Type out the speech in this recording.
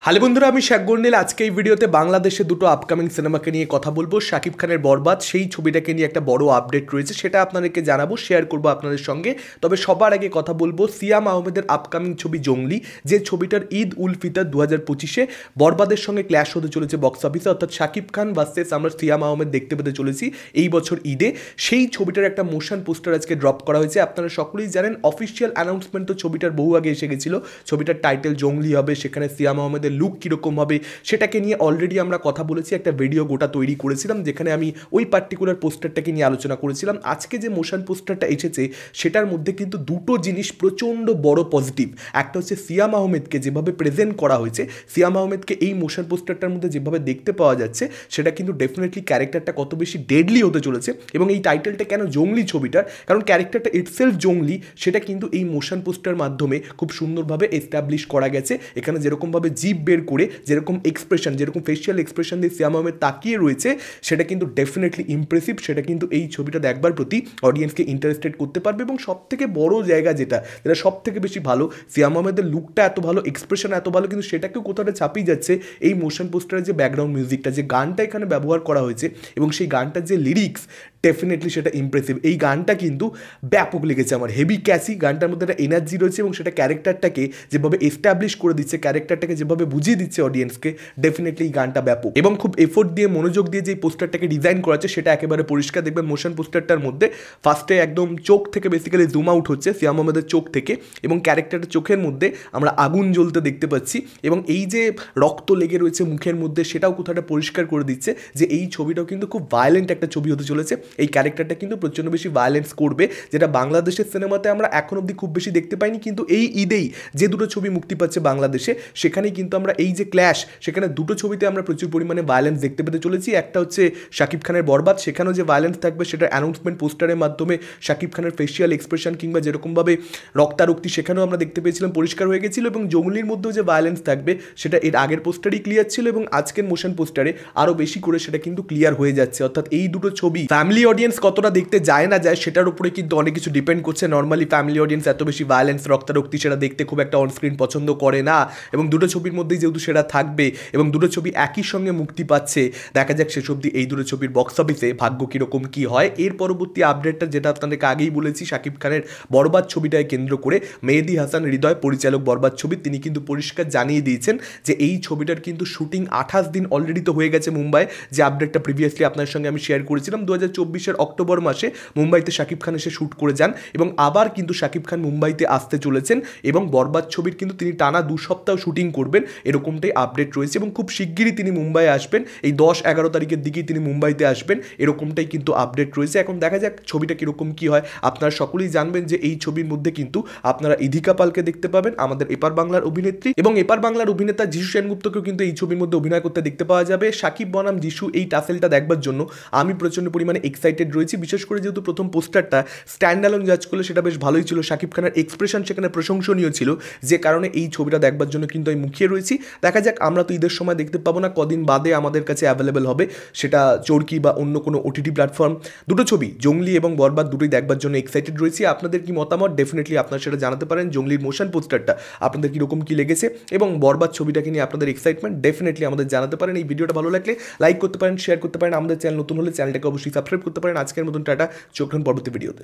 Hello বন্ধুরা, আমি শেখ গন্ডিল। আজকে এই ভিডিওতে বাংলাদেশে দুটো আপকামিং সিনেমাকে নিয়ে কথা বলবো। শাকিব খানের বরবাদ, সেই ছবিটাকে নিয়ে একটা বড় আপডেট রয়েছে, সেটা আপনাদেরকে জানাবো, শেয়ার করবো আপনাদের সঙ্গে। তবে সবার আগে কথা বলবো সিয়াম আহমেদের আপকামিং ছবি জঙ্গলি, যে ছবিটার ঈদ উল ফিতর 2025-এ বরবাদের সঙ্গে ক্ল্যাশ হতে চলেছে বক্স অফিসে, অর্থাৎ শাকিব খান ভার্সেস আমরা সিয়াম আহমেদ দেখতে পেতে চলেছি এই বছর ঈদে। সেই ছবিটার একটা মোশন পোস্টার আজকে ড্রপ করা হয়েছে। আপনারা সকলেই জানেন, অফিসিয়াল অ্যানাউন্সমেন্ট তো ছবিটার বহু আগে এসে গেছিল। ছবিটার টাইটেল জঙ্গলি হবে, সেখানে সিয়াম আহমেদের লুক কীরকম হবে সেটাকে নিয়ে অলরেডি আমরা কথা বলেছি, একটা ভিডিও গোটা তৈরি করেছিলাম যেখানে আমি ওই পার্টিকুলার পোস্টারটাকে নিয়ে আলোচনা করেছিলাম। আজকে যে মোশন পোস্টারটা এসেছে সেটার মধ্যে কিন্তু দুটো জিনিস প্রচণ্ড বড় পজিটিভ। একটা হচ্ছে সিয়াম আহমেদকে যেভাবে প্রেজেন্ট করা হয়েছে, সিয়াম আহমেদকে এই মোশন পোস্টারটার মধ্যে যেভাবে দেখতে পাওয়া যাচ্ছে, সেটা কিন্তু ডেফিনেটলি ক্যারেক্টারটা কত বেশি ডেডলি হতে চলেছে। এবং এই টাইটেলটা কেন জঙ্গলি ছবিটার, কারণ ক্যারেক্টারটা ইটসেলফ জঙ্গলি, সেটা কিন্তু এই মোশন পোস্টার মাধ্যমে খুব সুন্দরভাবে এস্টাবলিশ করা গেছে। এখানে যেরকমভাবে জিভ বের করে, যেরকম এক্সপ্রেশন, যেরকম ফেশিয়াল এক্সপ্রেশন দিয়ে সিয়াম আহমেদ তাকিয়ে রয়েছে, সেটা কিন্তু ডেফিনেটলি ইমপ্রেসিভ। সেটা কিন্তু এই ছবিটা দেখবার প্রতি অডিয়েন্সকে ইন্টারেস্টেড করতে পারবে। এবং সব থেকে বড় জায়গা যেটা সব থেকে বেশি ভালো, সিয়াম আহমেদের লুকটা এত ভালো, এক্সপ্রেশন এত ভালো, কিন্তু সেটাকেও কোথাও ছাপিয়ে যাচ্ছে এই মোশন পোস্টারের যে ব্যাকগ্রাউন্ড মিউজিকটা, যে গানটা এখানে ব্যবহার করা হয়েছে এবং সেই গানটার যে লিরিক্স, ডেফিনেটলি সেটা ইমপ্রেসিভ। এই গানটা কিন্তু ব্যাপক লেগেছে আমার, হেভি ক্যাসি। গানটার মধ্যে একটা এনার্জি রয়েছে এবং সেটা ক্যারেক্টারটাকে যেভাবে এস্টাবলিশ করে দিচ্ছে, ক্যারেক্টারটাকে যেভাবে বুঝিয়ে দিচ্ছে অডিয়েন্সকে, ডেফিনেটলি এই গানটা ব্যাপক। এবং খুব এফোর্ট দিয়ে, মনোযোগ দিয়ে যে পোস্টারটাকে ডিজাইন করা আছে সেটা একেবারে পরিষ্কার। দেখবেন মোশন পোস্টারটার মধ্যে ফার্স্টে একদম চোখ থেকে বেসিক্যালি জুম আউট হচ্ছে সিয়াম আহমেদের চোখ থেকে, এবং ক্যারেক্টারটার চোখের মধ্যে আমরা আগুন জ্বলতে দেখতে পাচ্ছি। এবং এই যে রক্ত লেগে রয়েছে মুখের মধ্যে, সেটাও কোথাটা পরিষ্কার করে দিচ্ছে যে এই ছবিটাও কিন্তু খুব ভায়োলেন্ট একটা ছবি হতে চলেছে। এই ক্যারেক্টারটা কিন্তু প্রচণ্ড বেশি ভায়োলেন্স করবে, যেটা বাংলাদেশের সিনেমাতে আমরা এখন অবধি খুব বেশি দেখতে পাইনি। কিন্তু এই ঈদেই যে দুটো ছবি মুক্তি পাচ্ছে বাংলাদেশে, সেখানেই কিন্তু আমরা এই যে ক্ল্যাশ, সেখানে দুটো ছবিতে আমরা প্রচুর পরিমাণে ভায়োলেন্স দেখতে পেতে চলেছি। একটা হচ্ছে শাকিব খানের বরবাদ, সেখানেও যে ভায়োলেন্স থাকবে সেটা অ্যানাউন্সমেন্ট পোস্টারের মাধ্যমে শাকিব খানের ফেশিয়াল এক্সপ্রেশন কিংবা যেরকমভাবে রক্তারক্তি, সেখানেও আমরা দেখতে পেয়েছিলাম, পরিষ্কার হয়ে গেছিল। এবং জঙ্গলির মধ্যেও যে ভায়োলেন্স থাকবে সেটা এর আগের পোস্টারই ক্লিয়ার ছিল, এবং আজকের মোশন পোস্টারে আরও বেশি করে সেটা কিন্তু ক্লিয়ার হয়ে যাচ্ছে। অর্থাৎ এই দুটো ছবি ফ্যামিলি অডিয়েন্স কতটা দেখতে যায় না যায় সেটার উপরে কিন্তু অনেক কিছু ডিপেন্ড করছে। নর্মালি ফ্যামিলি অডিয়েন্স এত বেশি ভায়োলেন্স, রক্তারক্তি সেটা দেখতে খুব একটা অনস্ক্রিন পছন্দ করে না। এবং দুটো ছবির মধ্যেই যেহেতু সেটা থাকবে এবং দুটো ছবি একই সঙ্গে মুক্তি পাচ্ছে, দেখা যাক শেষ অবধি এই দুটো ছবির বক্স অফিসে ভাগ্য কীরকম কী হয়। এর পরবর্তী আপডেটটা যেটা আপনাদেরকে আগেই বলেছি, শাকিব খানের বরবাদ ছবিটাকে কেন্দ্র করে মেহেদী হাসান হৃদয় পরিচালক বরবাদ ছবি, তিনি কিন্তু পরিষ্কার জানিয়ে দিয়েছেন যে এই ছবিটার কিন্তু শুটিং 28 দিন অলরেডি তো হয়ে গেছে মুম্বাই। যে আপডেটটা প্রিভিয়াসলি আপনার সঙ্গে আমি শেয়ার করেছিলাম, 2024-এর অক্টোবর মাসে মুম্বাইতে শাকিব খান এসে শ্যুট করে যান, এবং আবার কিন্তু শাকিব খান মুম্বাইতে আসতে চলেছেন, এবং বরবাদ ছবির কিন্তু তিনি টানা 2 সপ্তাহ শুটিং করবেন, এরকমটাই আপডেট রয়েছে। এবং খুব শিগগিরই তিনি মুম্বাইয়ে আসবেন, এই 10-11 তারিখের দিকেই তিনি মুম্বাইতে আসবেন, এরকমটাই কিন্তু আপডেট রয়েছে। এখন দেখা যাক ছবিটা কীরকম কী হয়। আপনারা সকলেই জানবেন যে এই ছবির মধ্যে কিন্তু আপনারা ইধিকা পালকে দেখতে পাবেন, আমাদের এপার বাংলার অভিনেত্রী, এবং এপার বাংলার অভিনেতা যিশু সেনগুপ্তকেও কিন্তু এই ছবির মধ্যে অভিনয় করতে দেখতে পাওয়া যাবে। শাকিব বনাম যিশু, এই টাসেলটা দেখবার জন্য আমি প্রচণ্ড পরিমাণে এক্সাইটেড রয়েছি, বিশেষ করে যেহেতু প্রথম পোস্টারটা স্ট্যান্ড অ্যালোন জাজ করলে সেটা বেশ ভালোই ছিল, শাকিব খানের এক্সপ্রেশন সেখানে প্রশংসনীয় ছিল, যে কারণে এই ছবিটা দেখবার জন্য কিন্তু আমি মুখিয়ে রয়েছি। দেখা যাক, আমরা তো ঈদের সময় দেখতে পাবো না, কদিন বাদে আমাদের কাছে অ্যাভেলেবেল হবে, সেটা চরকি বা অন্য কোনো ওটিটি প্ল্যাটফর্ম। দুটো ছবি জঙ্গলি এবং বরবাদ দুটোই দেখবার জন্য এক্সাইটেড রয়েছি। আপনাদের কি মতামত, ডেফিনেটলি আপনারা সেটা জানাতে পারেন। জঙ্গলির মোশন পোস্টারটা আপনাদের কীরকম কী লেগেছে এবং বরবাদ ছবিটাকে নিয়ে আপনাদের এক্সাইটমেন্ট ডেফিনেটলি আমাদের জানাতে পারেন। এই ভিডিওটা ভালো লাগলে লাইক করতে পারেন, শেয়ার করতে পারেন। আমাদের চ্যানেল নতুন হলে চ্যানেলটাকে অবশ্যই সাবস্ক্রাইব করতে পারেন। আজকের মতন টাটা, চোখ রাখুন পরবর্তী ভিডিওতে।